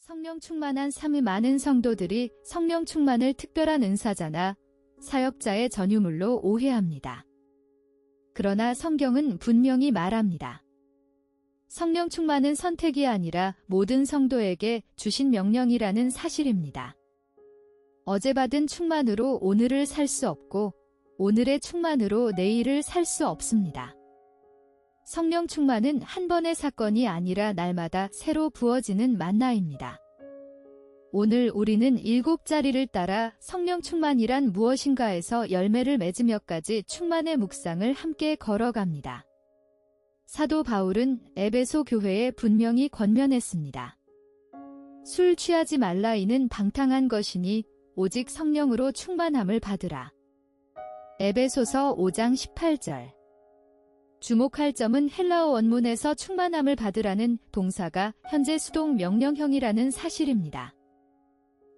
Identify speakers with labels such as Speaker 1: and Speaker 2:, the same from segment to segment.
Speaker 1: 성령 충만한 삶의 많은 성도들이 성령 충만을 특별한 은사자나 사역자의 전유물로 오해합니다. 그러나 성경은 분명히 말합니다. 성령 충만은 선택이 아니라 모든 성도에게 주신 명령이라는 사실입니다. 어제 받은 충만으로 오늘을 살 수 없고 오늘의 충만으로 내일을 살 수 없습니다. 성령 충만은 한 번의 사건이 아니라 날마다 새로 부어지는 만나입니다. 오늘 우리는 7자리를 따라 성령 충만이란 무엇인가에서 열매를 맺으며까지 충만의 묵상을 함께 걸어갑니다. 사도 바울은 에베소 교회에 분명히 권면했습니다. 술 취하지 말라 이는 방탕한 것이니 오직 성령으로 충만함을 받으라. 에베소서 5장 18절. 주목할 점은 헬라어 원문에서 충만함을 받으라는 동사가 현재 수동 명령형이라는 사실입니다.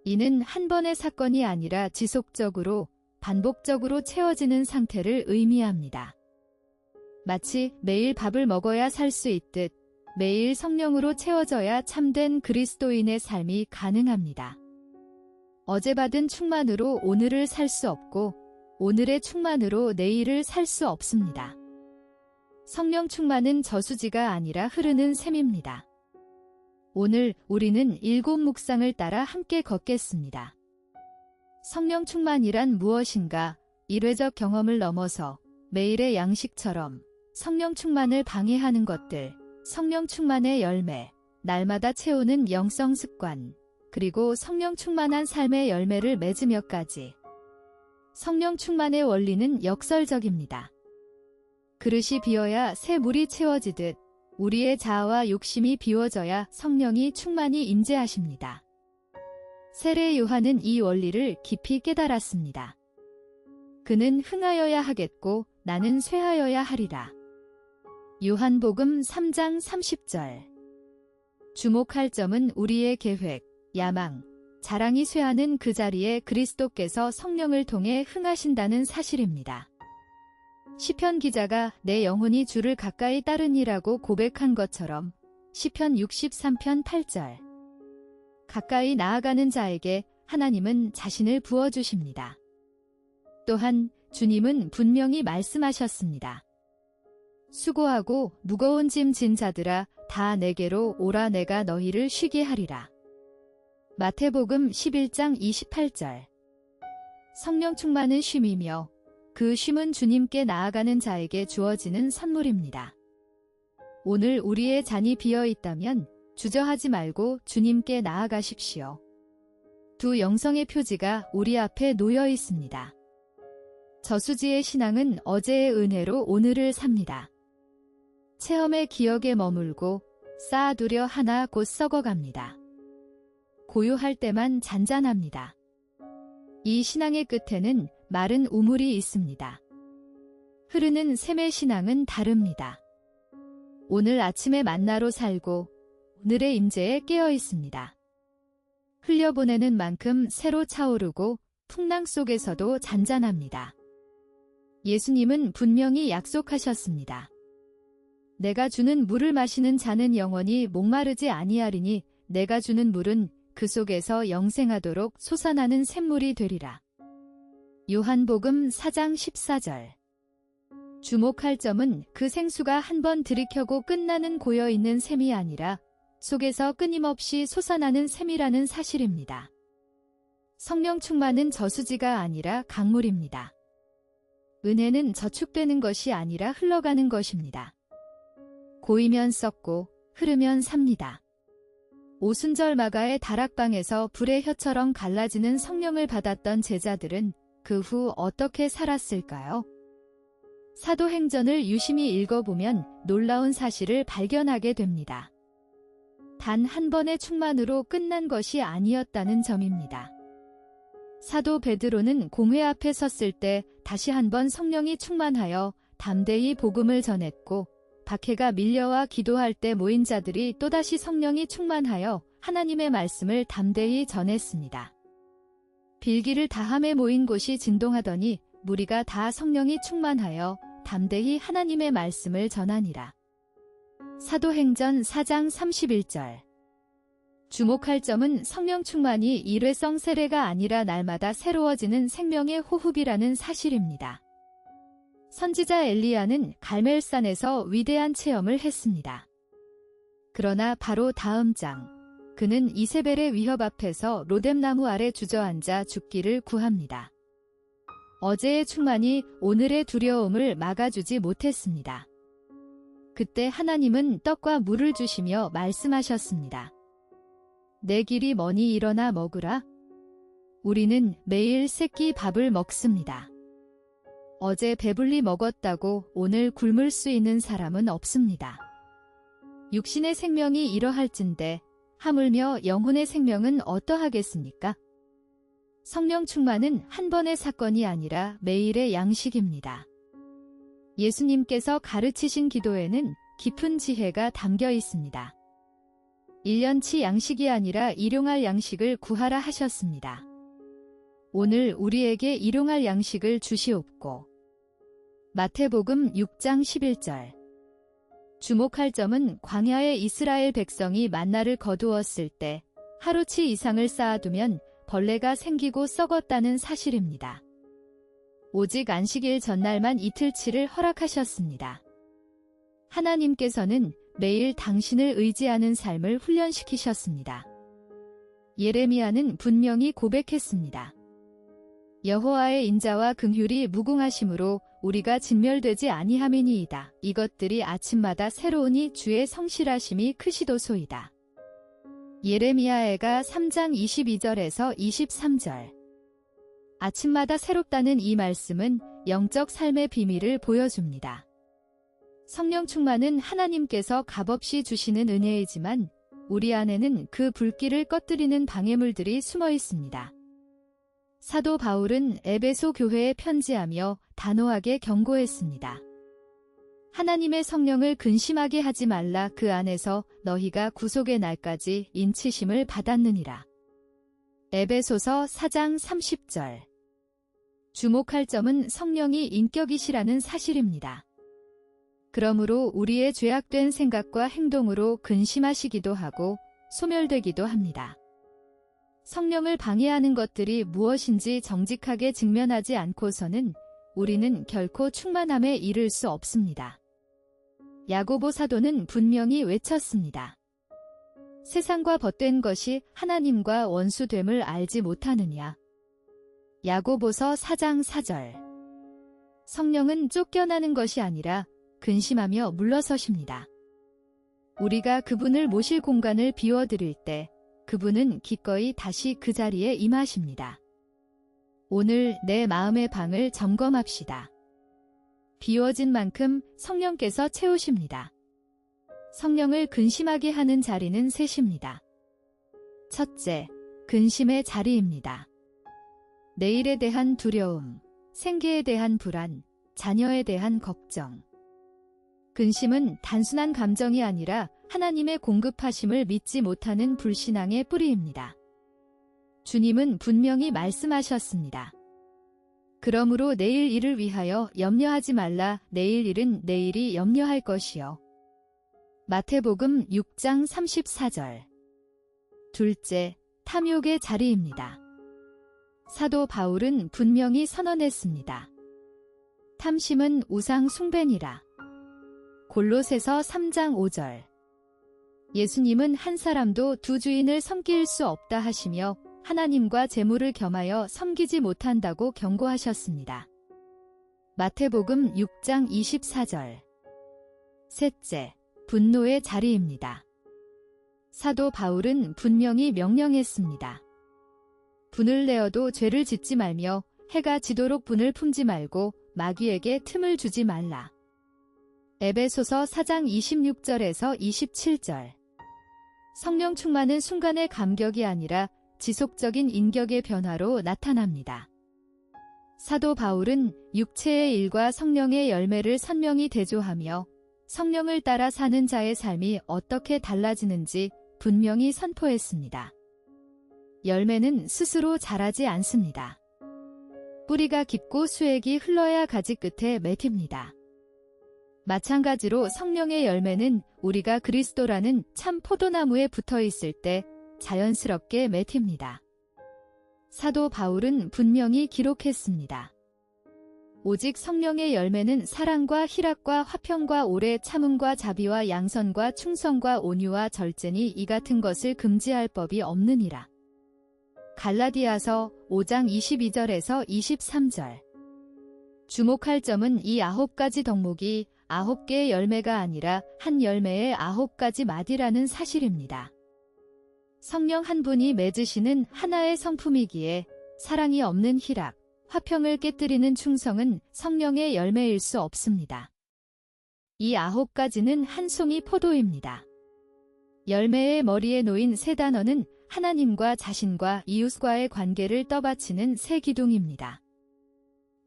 Speaker 1: 이는 한 번의 사건이 아니라 지속적으로, 반복적으로 채워지는 상태를 의미합니다. 마치 매일 밥을 먹어야 살 수 있듯 매일 성령으로 채워져야 참된 그리스도인의 삶이 가능합니다. 어제 받은 충만으로 오늘을 살 수 없고 오늘의 충만으로 내일을 살 수 없습니다. 성령 충만은 저수지가 아니라 흐르는 샘입니다. 오늘 우리는 7 묵상을 따라 함께 걷겠습니다. 성령 충만이란 무엇인가? 일회적 경험을 넘어서 매일의 양식처럼 성령 충만을 방해하는 것들, 성령 충만의 열매, 날마다 채우는 영성 습관, 그리고 성령 충만한 삶의 열매를 맺으며까지. 성령 충만의 원리는 역설적입니다. 그릇이 비어야 새 물이 채워지듯 우리의 자아와 욕심이 비워져야 성령이 충만히 임재하십니다. 세례 요한은 이 원리를 깊이 깨달았습니다. 그는 흥하여야 하겠고 나는 쇠하여야 하리라. 요한복음 3장 30절. 주목할 점은 우리의 계획, 야망, 자랑이 쇠하는 그 자리에 그리스도께서 성령을 통해 흥하신다는 사실입니다. 시편 기자가 내 영혼이 주를 가까이 따르니라고 고백한 것처럼 시편 63편 8절. 가까이 나아가는 자에게 하나님은 자신을 부어주십니다. 또한 주님은 분명히 말씀하셨습니다. 수고하고 무거운 짐 진 자들아 다 내게로 오라 내가 너희를 쉬게 하리라. 마태복음 11장 28절. 성령 충만은 쉼이며 그 쉼은 주님께 나아가는 자에게 주어지는 선물입니다. 오늘 우리의 잔이 비어 있다면 주저하지 말고 주님께 나아가십시오. 두 영성의 표지가 우리 앞에 놓여 있습니다. 저수지의 신앙은 어제의 은혜로 오늘을 삽니다. 체험의 기억에 머물고 쌓아두려 하나 곧 썩어갑니다. 고요할 때만 잔잔합니다. 이 신앙의 끝에는 마른 우물이 있습니다. 흐르는 샘의 신앙은 다릅니다. 오늘 아침에 만나로 살고 오늘의 임재에 깨어 있습니다. 흘려보내는 만큼 새로 차오르고 풍랑 속에서도 잔잔합니다. 예수님은 분명히 약속하셨습니다. 내가 주는 물을 마시는 자는 영원히 목마르지 아니하리니 내가 주는 물은 그 속에서 영생하도록 솟아나는 샘물이 되리라. 요한복음 4장 14절. 주목할 점은 그 생수가 한 번 들이켜고 끝나는 고여있는 샘이 아니라 속에서 끊임없이 솟아나는 샘이라는 사실입니다. 성령 충만은 저수지가 아니라 강물입니다. 은혜는 저축되는 것이 아니라 흘러가는 것입니다. 고이면 썩고 흐르면 삽니다. 오순절 마가의 다락방에서 불의 혀처럼 갈라지는 성령을 받았던 제자들은 그 후 어떻게 살았을까요? 사도행전을 유심히 읽어보면 놀라운 사실을 발견하게 됩니다. 단 한 번의 충만으로 끝난 것이 아니었다는 점입니다. 사도 베드로는 공회 앞에 섰을 때 다시 한번 성령이 충만하여 담대히 복음을 전했고 박해가 밀려와 기도할 때 모인 자들이 또다시 성령이 충만하여 하나님의 말씀을 담대히 전했습니다. 빌기를 다함에 모인 곳이 진동하더니 무리가 다 성령이 충만하여 담대히 하나님의 말씀을 전하니라. 사도행전 4장 31절. 주목할 점은 성령 충만이 일회성 세례가 아니라 날마다 새로워지는 생명의 호흡이라는 사실입니다. 선지자 엘리야는 갈멜산에서 위대한 체험을 했습니다. 그러나 바로 다음 장, 그는 이세벨의 위협 앞에서 로뎀나무 아래 주저앉아 죽기를 구합니다. 어제의 충만이 오늘의 두려움을 막아주지 못했습니다. 그때 하나님은 떡과 물을 주시며 말씀하셨습니다. 내 길이 머니 일어나 먹으라. 우리는 매일 새끼 밥을 먹습니다. 어제 배불리 먹었다고 오늘 굶을 수 있는 사람은 없습니다. 육신의 생명이 이러할진대 하물며 영혼의 생명은 어떠하겠습니까? 성령 충만은 한 번의 사건이 아니라 매일의 양식입니다. 예수님께서 가르치신 기도에는 깊은 지혜가 담겨 있습니다. 1년치 양식이 아니라 일용할 양식을 구하라 하셨습니다. 오늘 우리에게 일용할 양식을 주시옵고. 마태복음 6장 11절. 주목할 점은 광야의 이스라엘 백성이 만나를 거두었을 때 하루치 이상을 쌓아두면 벌레가 생기고 썩었다는 사실입니다. 오직 안식일 전날만 이틀치를 허락하셨습니다. 하나님께서는 매일 당신을 의지하는 삶을 훈련시키셨습니다. 예레미야는 분명히 고백했습니다. 여호와의 인자와 긍휼이 무궁하심으로 우리가 진멸되지 아니함이니이다. 이것들이 아침마다 새로우니 주의 성실하심이 크시도소이다. 예레미야애가 3장 22절에서 23절. 아침마다 새롭다는 이 말씀은 영적 삶의 비밀을 보여줍니다. 성령 충만은 하나님께서 값없이 주시는 은혜이지만 우리 안에는 그 불길을 꺼뜨리는 방해물들이 숨어 있습니다. 사도 바울은 에베소 교회에 편지하며 단호하게 경고했습니다. 하나님의 성령을 근심하게 하지 말라. 그 안에서 너희가 구속의 날까지 인치심을 받았느니라. 에베소서 4장 30절. 주목할 점은 성령이 인격이시라는 사실입니다. 그러므로 우리의 죄악된 생각과 행동으로 근심하시기도 하고 소멸되기도 합니다. 성령을 방해하는 것들이 무엇인지 정직하게 직면하지 않고서는 우리는 결코 충만함에 이를 수 없습니다. 야고보 사도는 분명히 외쳤습니다. 세상과 벗된 것이 하나님과 원수됨을 알지 못하느냐. 야고보서 4장 4절. 성령은 쫓겨나는 것이 아니라 근심하며 물러서십니다. 우리가 그분을 모실 공간을 비워드릴 때 그분은 기꺼이 다시 그 자리에 임하십니다. 오늘 내 마음의 방을 점검합시다. 비워진 만큼 성령께서 채우십니다. 성령을 근심하게 하는 자리는 셋입니다. 첫째, 근심의 자리입니다. 내일에 대한 두려움, 생계에 대한 불안, 자녀에 대한 걱정. 근심은 단순한 감정이 아니라 하나님의 공급하심을 믿지 못하는 불신앙의 뿌리입니다. 주님은 분명히 말씀하셨습니다. 그러므로 내일 일을 위하여 염려하지 말라. 내일 일은 내일이 염려할 것이요. 마태복음 6장 34절. 둘째, 탐욕의 자리입니다. 사도 바울은 분명히 선언했습니다. 탐심은 우상 숭배니라. 골로새서 3장 5절. 예수님은 한 사람도 두 주인을 섬길 수 없다 하시며 하나님과 재물을 겸하여 섬기지 못한다고 경고하셨습니다. 마태복음 6장 24절. 셋째, 분노의 자리입니다. 사도 바울은 분명히 명령했습니다. 분을 내어도 죄를 짓지 말며 해가 지도록 분을 품지 말고 마귀에게 틈을 주지 말라. 에베소서 4장 26절에서 27절. 성령 충만은 순간의 감격이 아니라 지속적인 인격의 변화로 나타납니다. 사도 바울은 육체의 일과 성령의 열매를 선명히 대조하며 성령을 따라 사는 자의 삶이 어떻게 달라지는지 분명히 선포했습니다. 열매는 스스로 자라지 않습니다. 뿌리가 깊고 수액이 흘러야 가지 끝에 맺힙니다. 마찬가지로 성령의 열매는 우리가 그리스도라는 참 포도나무에 붙어 있을 때 자연스럽게 맺힙니다. 사도 바울은 분명히 기록했습니다. 오직 성령의 열매는 사랑과 희락과 화평과 오래 참음과 자비와 양선과 충성과 온유와 절제니 이 같은 것을 금지할 법이 없느니라. 갈라디아서 5장 22절에서 23절. 주목할 점은 이 9가지 덕목이 9개의 열매가 아니라 한 열매의 9가지 마디라는 사실입니다. 성령 한 분이 맺으시는 하나의 성품이기에 사랑이 없는 희락, 화평을 깨뜨리는 충성은 성령의 열매일 수 없습니다. 이 9가지는 한 송이 포도입니다. 열매의 머리에 놓인 세 단어는 하나님과 자신과 이웃과의 관계를 떠받치는 세 기둥입니다.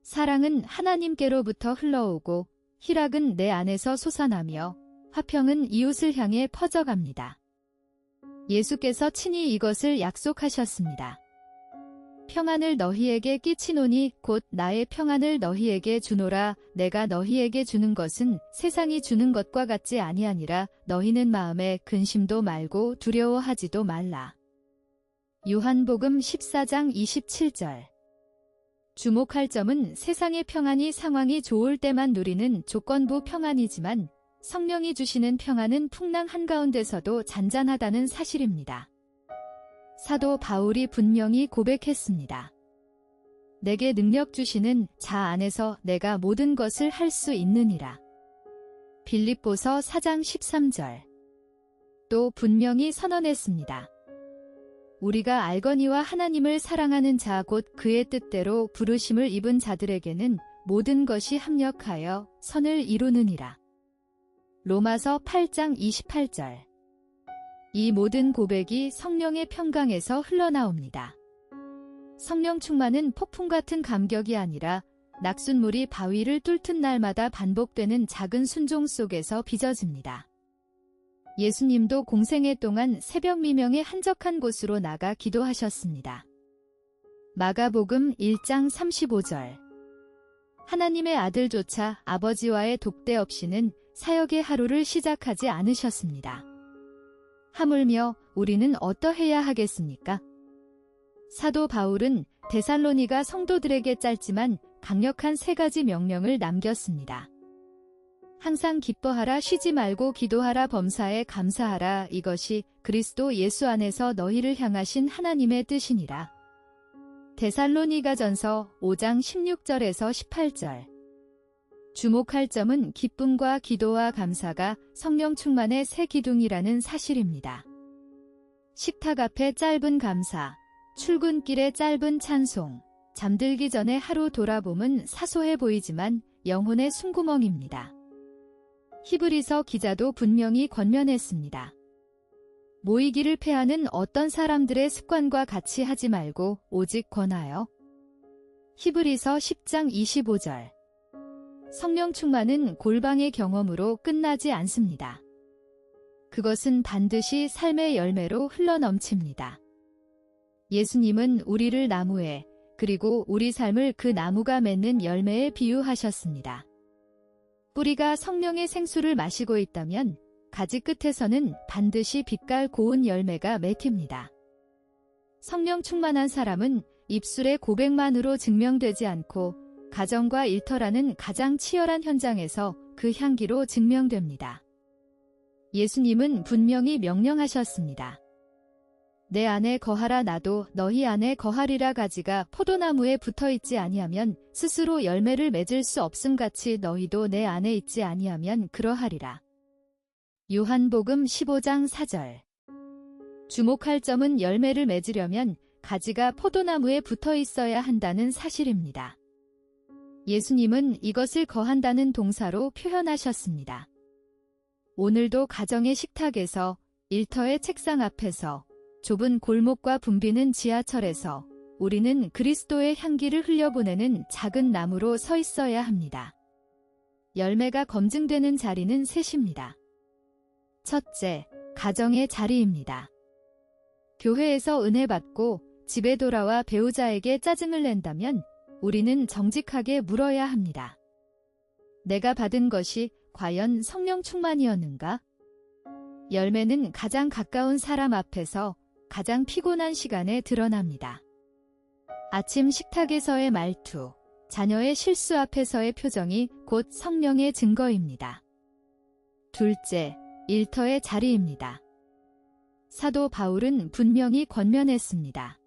Speaker 1: 사랑은 하나님께로부터 흘러오고 희락은 내 안에서 솟아나며 화평은 이웃을 향해 퍼져갑니다. 예수께서 친히 이것을 약속하셨습니다. 평안을 너희에게 끼치노니 곧 나의 평안을 너희에게 주노라. 내가 너희에게 주는 것은 세상이 주는 것과 같지 아니하니라. 너희는 마음에 근심도 말고 두려워하지도 말라. 요한복음 14장 27절. 주목할 점은 세상의 평안이 상황이 좋을 때만 누리는 조건부 평안이지만 성령이 주시는 평안은 풍랑 한가운데서도 잔잔하다는 사실입니다. 사도 바울이 분명히 고백했습니다. 내게 능력 주시는 자 안에서 내가 모든 것을 할 수 있느니라. 빌립보서 4장 13절. 또 분명히 선언했습니다. 우리가 알거니와 하나님을 사랑하는 자 곧 그의 뜻대로 부르심을 입은 자들에게는 모든 것이 합력하여 선을 이루느니라. 로마서 8장 28절. 이 모든 고백이 성령의 평강에서 흘러나옵니다. 성령 충만은 폭풍 같은 감격이 아니라 낙숫물이 바위를 뚫듯 날마다 반복되는 작은 순종 속에서 빚어집니다. 예수님도 공생애 동안 새벽 미명에 한적한 곳으로 나가 기도하셨습니다. 마가복음 1장 35절. 하나님의 아들조차 아버지와의 독대 없이는 사역의 하루를 시작하지 않으셨습니다. 하물며 우리는 어떠해야 하겠습니까? 사도 바울은 데살로니가 성도들에게 짧지만 강력한 3가지 명령을 남겼습니다. 항상 기뻐하라, 쉬지 말고 기도하라, 범사에 감사하라. 이것이 그리스도 예수 안에서 너희를 향하신 하나님의 뜻이니라. 데살로니가전서 5장 16절에서 18절. 주목할 점은 기쁨과 기도와 감사가 성령 충만의 세 기둥이라는 사실입니다. 식탁 앞에 짧은 감사, 출근길에 짧은 찬송, 잠들기 전에 하루 돌아봄은 사소해 보이지만 영혼의 숨구멍입니다. 히브리서 기자도 분명히 권면했습니다. 모이기를 패하는 어떤 사람들의 습관과 같이 하지 말고 오직 권하여. 히브리서 10장 25절. 성령 충만은 골방의 경험으로 끝나지 않습니다. 그것은 반드시 삶의 열매로 흘러넘칩니다. 예수님은 우리를 나무에 그리고 우리 삶을 그 나무가 맺는 열매에 비유하셨습니다. 뿌리가 성령의 생수를 마시고 있다면 가지 끝에서는 반드시 빛깔 고운 열매가 맺힙니다. 성령 충만한 사람은 입술의 고백만으로 증명되지 않고 가정과 일터라는 가장 치열한 현장에서 그 향기로 증명됩니다. 예수님은 분명히 명령하셨습니다. 내 안에 거하라. 나도 너희 안에 거하리라. 가지가 포도나무에 붙어있지 아니하면 스스로 열매를 맺을 수 없음같이 너희도 내 안에 있지 아니하면 그러하리라. 요한복음 15장 4절. 주목할 점은 열매를 맺으려면 가지가 포도나무에 붙어있어야 한다는 사실입니다. 예수님은 이것을 거한다는 동사로 표현하셨습니다. 오늘도 가정의 식탁에서, 일터의 책상 앞에서, 좁은 골목과 붐비는 지하철에서 우리는 그리스도의 향기를 흘려보내는 작은 나무로 서 있어야 합니다. 열매가 검증되는 자리는 셋입니다. 첫째, 가정의 자리입니다. 교회에서 은혜 받고 집에 돌아와 배우자에게 짜증을 낸다면 우리는 정직하게 물어야 합니다. 내가 받은 것이 과연 성령 충만이었는가? 열매는 가장 가까운 사람 앞에서 가장 피곤한 시간에 드러납니다. 아침 식탁에서의 말투, 자녀의 실수 앞에서의 표정이 곧 성령의 증거입니다. 둘째, 일터의 자리입니다. 사도 바울은 분명히 권면했습니다.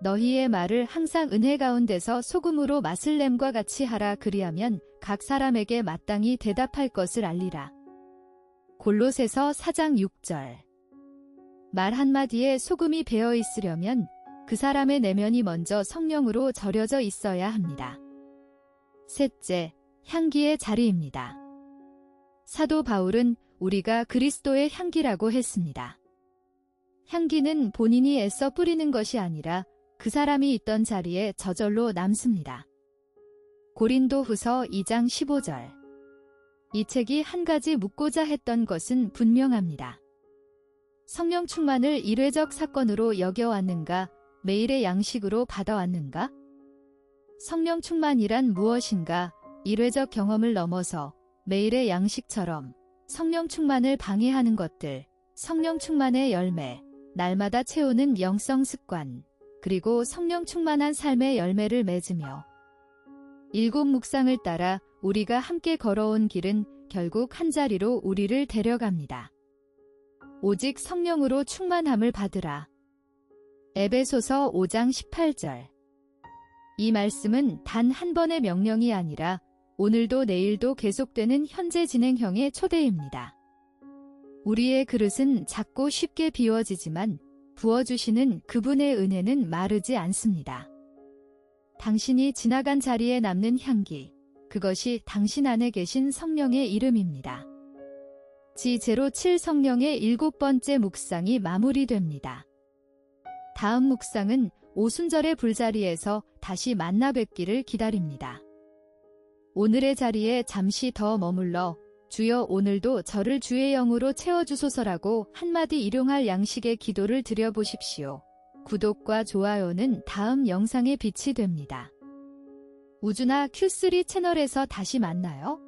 Speaker 1: 너희의 말을 항상 은혜 가운데서 소금으로 맛을 냄과 같이 하라. 그리하면 각 사람에게 마땅히 대답할 것을 알리라. 골로새서 4장 6절. 말 한마디에 소금이 배어 있으려면 그 사람의 내면이 먼저 성령으로 절여져 있어야 합니다. 셋째, 향기의 자리입니다. 사도 바울은 우리가 그리스도의 향기라고 했습니다. 향기는 본인이 애써 뿌리는 것이 아니라 그 사람이 있던 자리에 저절로 남습니다. 고린도후서 2장 15절. 이 책이 한 가지 묻고자 했던 것은 분명합니다. 성령 충만을 일회적 사건으로 여겨왔는가? 매일의 양식으로 받아왔는가? 성령 충만이란 무엇인가? 일회적 경험을 넘어서 매일의 양식처럼 성령 충만을 방해하는 것들, 성령 충만의 열매, 날마다 채우는 영성 습관, 그리고 성령 충만한 삶의 열매를 맺으며 7 묵상을 따라 우리가 함께 걸어온 길은 결국 한자리로 우리를 데려갑니다. 오직 성령으로 충만함을 받으라. 에베소서 5장 18절. 이 말씀은 단 한 번의 명령이 아니라 오늘도 내일도 계속되는 현재 진행형의 초대입니다. 우리의 그릇은 작고 쉽게 비워지지만 부어주시는 그분의 은혜는 마르지 않습니다. 당신이 지나간 자리에 남는 향기, 그것이 당신 안에 계신 성령의 이름입니다. G07 성령의 7번째 묵상이 마무리됩니다. 다음 묵상은 오순절의 불자리에서 다시 만나 뵙기를 기다립니다. 오늘의 자리에 잠시 더 머물러 주여 오늘도 저를 주의 영으로 채워주소서라고 한마디 일용할 양식의 기도를 드려보십시오. 구독과 좋아요는 다음 영상의 빛이 됩니다. 우주나 Q3 채널에서 다시 만나요.